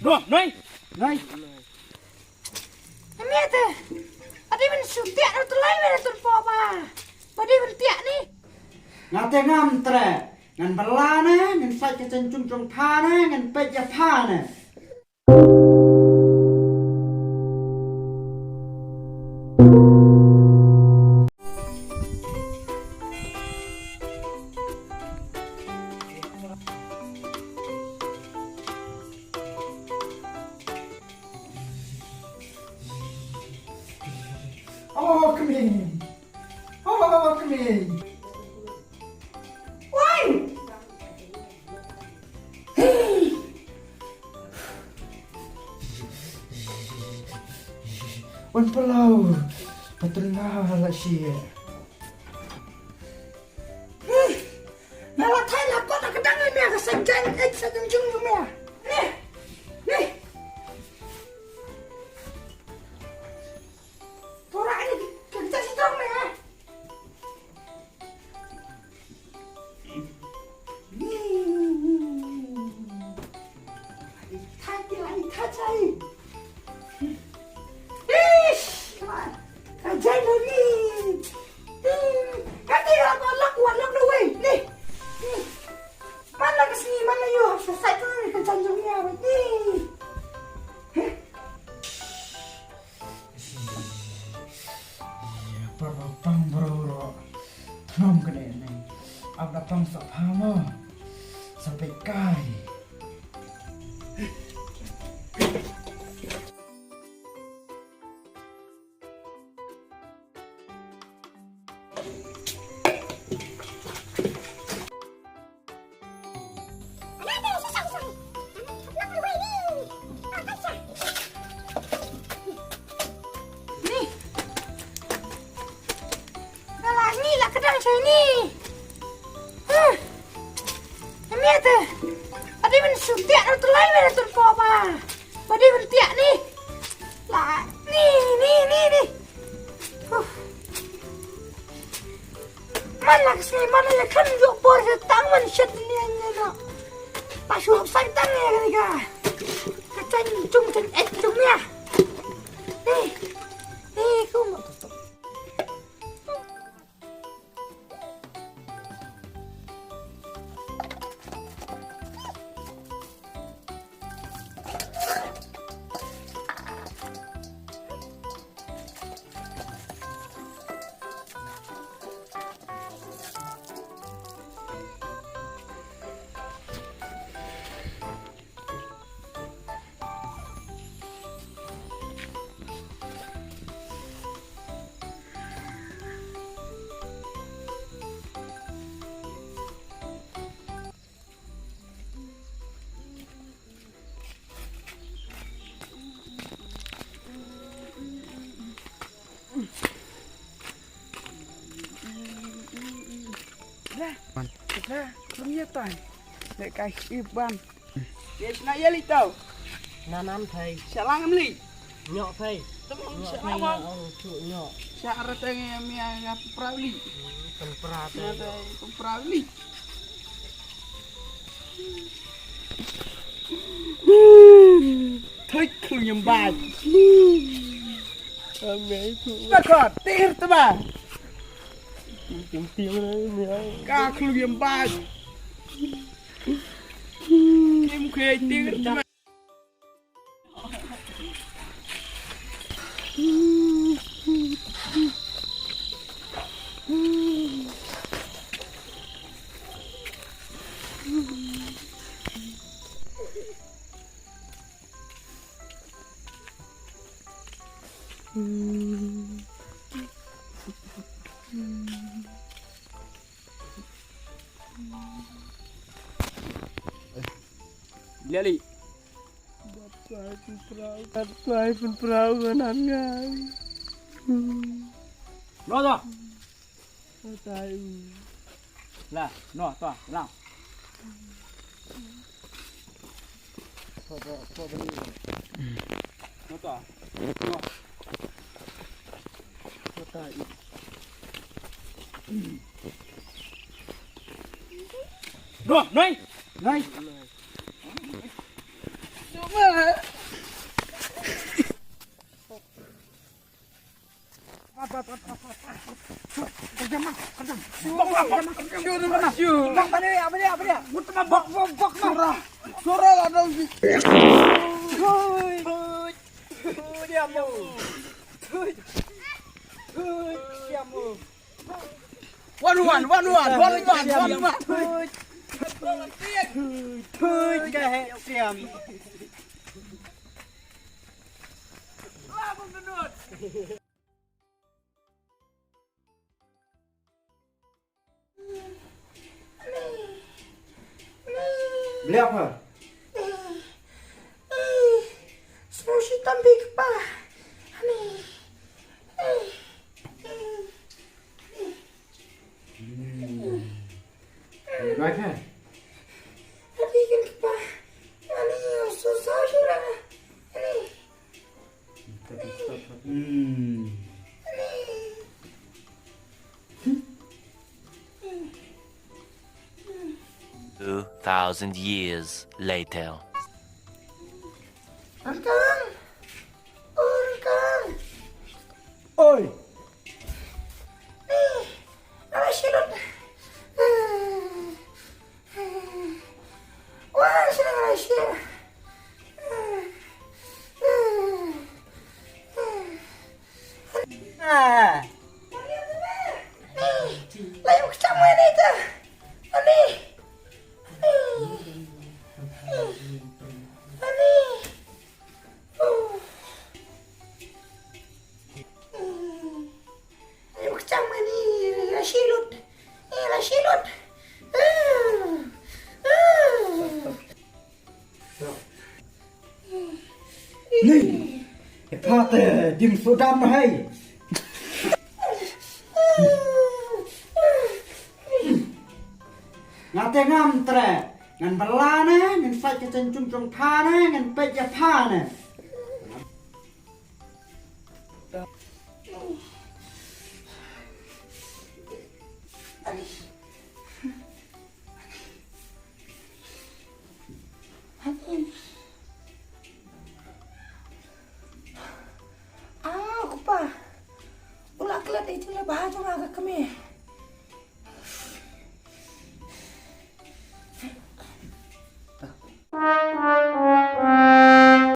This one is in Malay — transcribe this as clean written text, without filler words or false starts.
Rồi, này. Này. Ini tuh. Tadi men suntiak atau lain men tuh papa. Tadi men tiak ni. Ngate ngam tre, ngan belane, ngan sai ke cencung trong thane, ngan pet ya thane. Oh, come in. Oh, come in. Woi. Wan pelau. Patullah la syi. Malah thay là con là cái đăng này cái sành chanh anh sẽ dùng chung với mẹ. Nè. Nè. Thôi lại đi cái chân sẽ trong này. Thay cái lại thay chay. Cái chay nó đi. Cái gì là con lắc quạt lắc đâu ấy. Nè. Mana kesini mana yuk selesai tuh nih kecanjungnya ini. Perapang bro. Nom kene ni. Ab datang sak hama. Sampai kai. Kedang saya ni. Ini tu. Tadi men suntiak atau lain men tuh papa. Tadi men tiak ni. Lah, ni. Mana kesini mana ya kan yuk bor setang man shit ni anya nak. Pas suap sang tang ya kan ka. Kacang cung cen cung ya. Ni ku mau tutup. Ra, không nhớ toàn. Để cái ban. Để nãy giờ lịch tàu. Năm thầy. Sẽ lang em lịch. Nhọ thầy. Tấm Nhọ sẽ thầy lang là không? ông trụ nhọ. Sẽ ra tên em ngap prau lịch. Cần pra Sẽ thầy. đây cũng prau lịch. Thôi khử nhầm bài. Mấy cụ. Các con, tê tớ bà. Tiếng đấy nữa. Các khử nhầm bài. Em khê tê tớ bà. Lali. Bapak pun perahu kanangan. Nó rồi. Tahu. Là, nó tỏa, nào. Nó tỏa. Nó. Tahu. Rồi, này. Này. Coba. Bak apa dia? Mutma bak Surah lah dong. Dia mau. Dia mau. One. Kayak siam. Beli apa? Smoothie tambik pa. Baik kan? Bikin pa. Susah sudah. Two 2,000 years later. Angkang. Oi, Ada silot. Wah, senang Asia. Ah. Layu sama ini tu. Ani. Layu sama ini. Rasilut. Rasilut. ni. Ipate dim sudam hai. Ngate ngam tre, ngan belane, ngan sai ke cencung trong thane, ngan pe ja thane. Aku pa. Ulak lade itu lah bahasa agak kami.